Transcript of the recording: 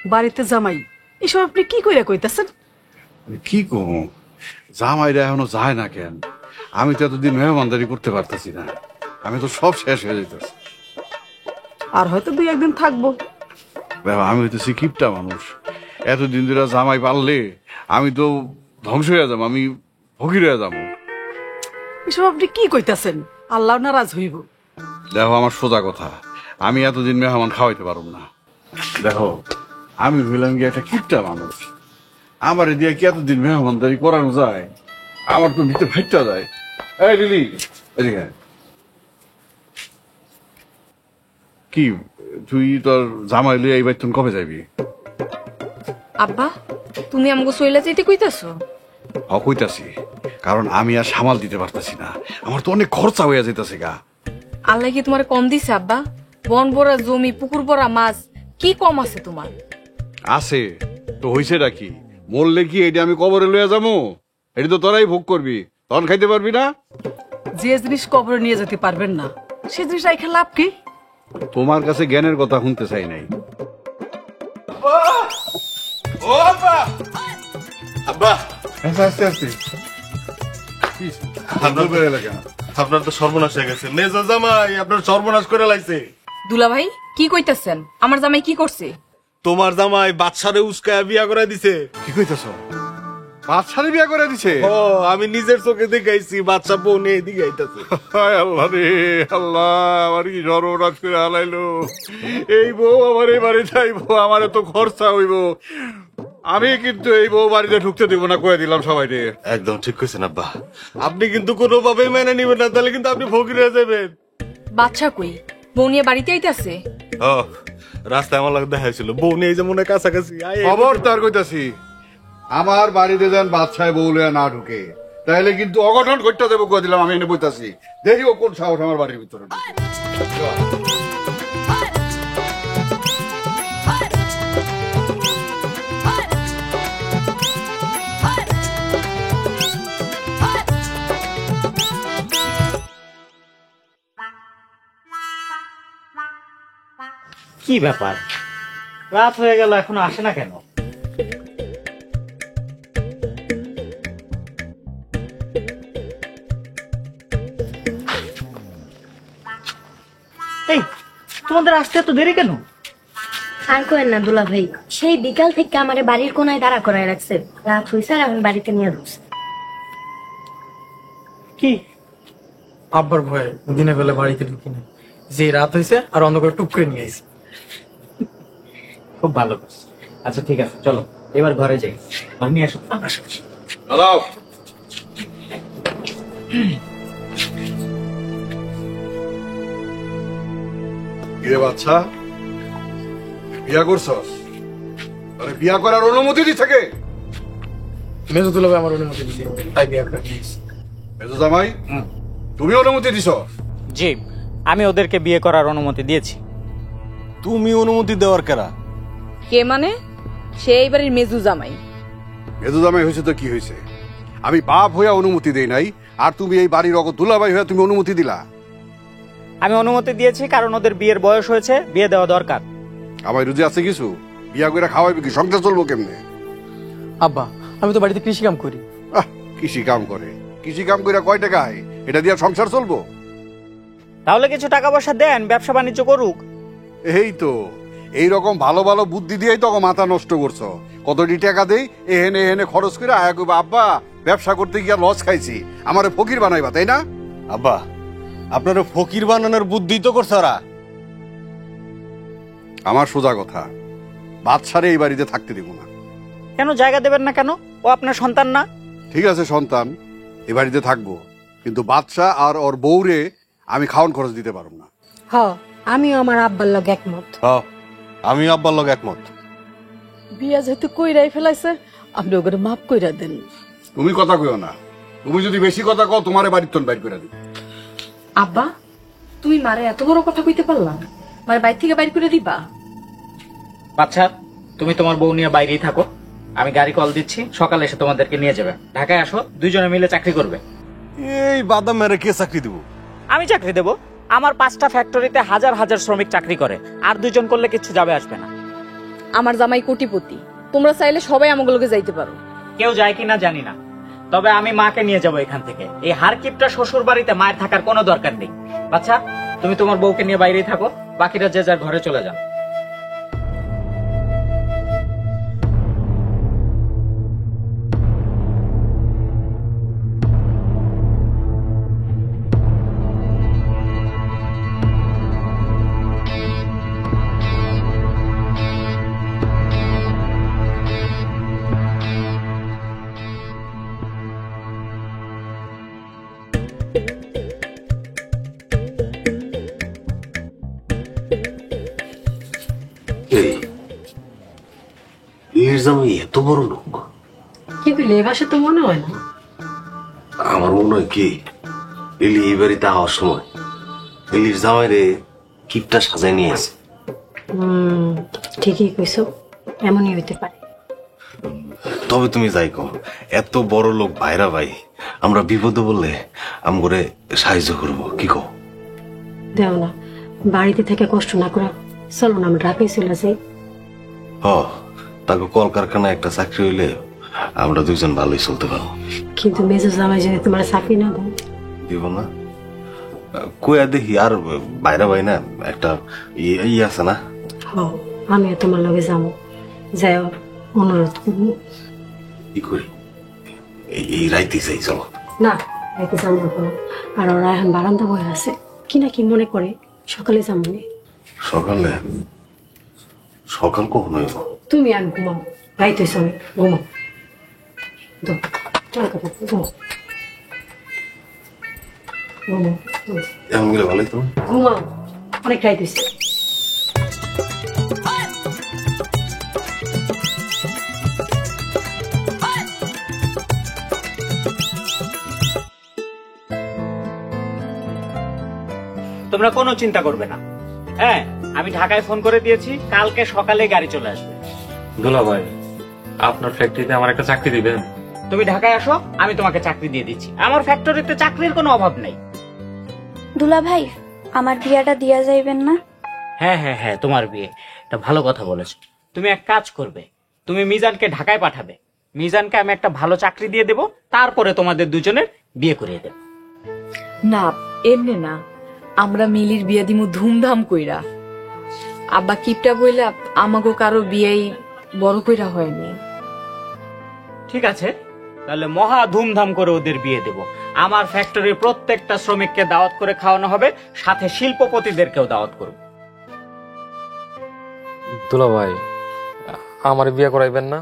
বাড়িতে জামাই, এসব আপনি কি কইরা কইতাছেন? কি কম, জামাইরা এখনো যায় না কেন? আমি তো এতদিন মেহমানদারি করতে পারতেছি না, আমি তো সব শেষ হয়ে যেতেছি। আর হয়তো 2-1 দিন থাকবো। দেখো, আমি হইতেছি কিপটা মানুষ, এতদিন ধরে জামাই পারলে আমি তো ধ্বংস হয়ে যাবো, আমি ফকির হয়ে যাবো। এসব আপনি কি কইতাছেন? আল্লাহ নারাজ হইব। দেখো, আমার সোজা কথা, আমি এতদিন মেহমান খাওয়াইতে পারব না। দেখো, আমি হইলাম কি একটা কিপটা মানুষ, আমার দিয়ে কি এতদিন মেহমানদারি করানো যায়? আমার তো ভিতরে ফাইটটা যায়। এই লিলি, এদিকে আয়। কি তুই তোর জামাই লইয়া এইবার তুই কবে যাবি? আব্বা, তুমি আমাকে সইলা চাইতে কইতাছো? কইতাছি, কারণ আমি আর সামাল দিতে পারতাছি না, আমার তো অনেক খরচা হইয়া যাইতাছে গা। আল্লাহ কি তোমার কম দিছে আব্বা? বন ভরা জমি, পুকুর ভরা মাছ, কি কম আছে তোমার? আছে তো, হইছে কি? মরলে কি এটা আমি কবরে লইয়া যাবো? এটা তো তোরাই ভোগ করবি, তখন খাইতে পারবি না। যে জিনিস কবরে নিয়ে যেতে পারবেন না, সে জিনিস রাইখা লাভ কি? তোমার কাছে জ্ঞানের কথা শুনতে চাই নাই। আপনার তো সর্বনাশ হয়ে গেছে মেজো জামাই, আপনার সর্বনাশ করে লাইছে। দুলা ভাই কি কইতাছেন? আমার জামাই কি করছে? তোমার জামাই বাদশারে উস্কায়া বিয়া করে দিছে। কি কইতেছ? বাদশারে বিয়া করে দিছে? ও, আমি নিজের চোখে দেখাইছি, বাদশা বউ নিয়ে এদিকে আইতাছে। হায় আল্লাহ রে আল্লাহ, আমার কি সর্বনাশ করে হালাইলো। এই বউ আমার এই বাড়ি যাইবো, আমার এত খরচা হইব, আমি কিন্তু এই বউ বাড়িতে ঢুকতে দিব না, কয়ে দিলাম সবাই রে। একদম ঠিক কইছেন আব্বা, আপনি কিন্তু কোনোভাবে মেনে নিবেন না, তাহলে কিন্তু আপনি ফকির হয়ে যাবেন। বাচ্চা কই? বউ নিয়ে বাড়িতে আইতাছে? ও, রাস্তায় আমার লাগে দেখা হয়েছিল, বউ নিয়ে যে মনে হয় কাছাকাছি। খবর তার কইতাছি, আমার বাড়িতে যেন বাদশায় বউ লইয়া না ঢুকে, তাহলে কিন্তু অঘটন ঘটতে দেবো, কয়ে দিলাম। আমি এনে বইতাছি, দেখি ও কোন সাহস আমার বাড়ির ভিতরে ঢুকে। কি ব্যাপার, রাত হয়ে গেল এখনো আসে না কেন? এই, তোমাদের আসতে এত দেরি কেন? আর করেন না দুলা ভাই, সেই বিকাল থেকে আমারে বাড়ির কোনায় দাঁড়া করায় রাখছে। রাত হইছে আর আমি বাড়িতে নিয়ে ঢুকছি। কি আব্বার ভয়ে দিনের বেলা বাড়িতে ঢুকি না, যে রাত হয়েছে আর অন্ধকার টুক করে নিয়ে আইছি। খুব ভালো করছো। আচ্ছা ঠিক আছে, চলো এবার ঘরে যাই। ঘর নিয়ে আসো। দাদা, কিরে বাচ্চা, বিয়া করছস? আরে বিয়া করার অনুমতি দিছে কে? মেজো দুলা ভাই আমার অনুমতি দিছে, তাই বিয়ে করে নিয়েছি। মেজো জামাই, তুমি অনুমতি দিছ? জি, আমি ওদেরকে বিয়ে করার অনুমতি দিয়েছি। তুমি অনুমতি দেওয়ার কেরা? কে মানে? সে এই বাড়ির মেজু জামাই। মেজো জামাই হয়েছে তো কি হয়েছে? আমি বাপ হইয়া অনুমতি দেই নাই, আর তুমি এই বাড়ির অগ দুলাভাই হইয়া তুমি অনুমতি দিলা? আমি অনুমতি দিয়েছি কারণ ওদের বিয়ের বয়স হয়েছে, বিয়ে দেওয়া দরকার। আমার রুজি আছে কিছু? বিয়া করে খাওয়াইবে কি? সংসার চলবো কেমনে? আব্বা, আমি তো বাড়িতে কৃষি কাম করি। কৃষি কাম করে? কৃষি কাম করে কয় টাকা হয়? এটা দিয়া সংসার চলবো? তাহলে কিছু টাকা পয়সা দেন, ব্যবসা বাণিজ্য করুক। এই তো এইরকম ভালো ভালো বুদ্ধি দিয়েই তো মাথা নষ্ট করছো। কতটি টাকা দেই এহেনে এহেনে খরচ করে আয়া কইবা আব্বা ব্যবসা করতে গিয়া লস খাইছি, আমারে ফকির বানাইবা, তাই না? আব্বা, আপনারা ফকির বানানোর বুদ্ধি তো করছে ওরা। আমার সোজা কথা, বাদশারে এই বাড়িতে থাকতে দিব না। কেন জায়গা দেবেন না কেন? ও আপনার সন্তান না? ঠিক আছে সন্তান, এই বাড়িতে থাকবো, কিন্তু বাদশা আর ওর বউরে আমি খাওয়ান খরচ দিতে পারব না। হ, আমিও আমার আব্বার লগ একমত। আমি আব্বার লগ একমত। বিয়া যেহেতু কইরাই ফেলাইছে, আপনি ওকে মাফ কইরা দেন। তুমি কথা কইও না, তুমি যদি বেশি কথা কও তোমারে বাড়ির তন বাইর করে দিব। আব্বা, তুমি মারে এত বড় কথা কইতে পারলা? মারে বাইরে থেকে বাইর করে দিবা? বাচ্চা, তুমি তোমার বউ নিয়ে বাইরেই থাকো, আমি গাড়ি কল দিচ্ছি, সকালে এসে তোমাদেরকে নিয়ে যাবে। ঢাকায় আসো, দুইজনে মিলে চাকরি করবে। এই বাদাম মেরে কে চাকরি দিব? আমি চাকরি দেব। আমার 5টা ফ্যাক্টরিতে হাজার হাজার শ্রমিক চাকরি করে, আর 2জন করলে কিছু যাবে আসবে না। আমার জামাই কোটিপতি, তোমরা চাইলে সবাই আমাগুলোকে যাইতে পারো। কেউ যায় কিনা জানি না, তবে আমি মাকে নিয়ে যাব এখান থেকে। এই হারকিপটা শ্বশুর বাড়িতে মায়ের থাকার কোনো দরকার নেই। বাচ্চা, তুমি তোমার বউকে নিয়ে বাইরেই থাকো, বাকিরা যে যার ঘরে চলে যান। এই লিলির জামাই এত বড় লোক? কিন্তু লেবাসে তো মনে হয় না। আমার মনে হয় কি, লিলি এই বাড়িতে আওয়ার সময় লিলির জামাইরে কিপটা সাজায় নিয়ে আসে। ঠিকই কইছো, এমনই হইতে পারে। তবে তুমি যাই কো, এত বড় লোক ভাইরা ভাই, আমরা বিপদে বললে আমগরে সাহায্য করবো, কি কো? দেও না, বাড়িতে থেকে কষ্ট না করে চলো না আমরা ঢাকায় চলে যাই। হ, তাকে কলকারখানায় একটা চাকরি হইলে আমরা দুইজন ভালোই চলতে পারবো। কিন্তু মেজো জামাই যদি তোমার চাকরি না দেয়? দিব না? কইয়া দেখি, আর বাইরা ভাই না একটা ইয়ে আছে না? হ, আমিও তোমার লগে যাবো, যাই অনুরোধ করবো। কি করি, এই রাইতে চাই, চলো। না, এতে যাবো না কোনো। আর ওরা এখন বারান্দা বয়ে আছে, কি না কি মনে করে সকালে যাবো নি। সকালে? সকাল কখন হইব? তুমি আর ঘুমাও, রাইতে সবাই ঘুমাও। চল কথা ঘুমাও, ঘুমাও, এমন গেলে ভালোই তো। ঘুমাও, অনেক রাইতে হয়েছে। তোমরা কোনো চিন্তা করবে না। হ্যাঁ, আমি ঢাকায় ফোন করে দিয়েছি, কালকে সকালে গাড়ি চলে আসবে। দুলা ভাই, আপনার ফ্যাক্টরিতে আমার একটা চাকরি দিবেন? তুমি ঢাকায় আসো, আমি তোমাকে চাকরি দিয়ে দিচ্ছি। আমার ফ্যাক্টরিতে চাকরির কোনো অভাব নেই। দুলা ভাই, আমার বিয়াটা দিয়া যাইবেন না? হ্যাঁ হ্যাঁ হ্যাঁ, তোমার বিয়ে, এটা ভালো কথা বলেছো। তুমি এক কাজ করবে, তুমি মিজানকে ঢাকায় পাঠাবে। মিজানকে আমি একটা ভালো চাকরি দিয়ে দেব, তারপরে তোমাদের দুজনের বিয়ে করিয়ে দেব। না, এমনি না, আমরা মিলির বিয়া দিমু ধুমধাম কইরা। আব্বা কিপটা বইলা আমাগো কারো বিয়েই বড় কইরা হয়নি। ঠিক আছে, তাহলে মহা ধুমধাম করে ওদের বিয়ে দেব। আমার ফ্যাক্টরির প্রত্যেকটা শ্রমিককে দাওয়াত করে খাওয়ানো হবে, সাথে শিল্পপতিদেরকেও দাওয়াত করব। দুলা ভাই, আমার বিয়ে করাইবেন না?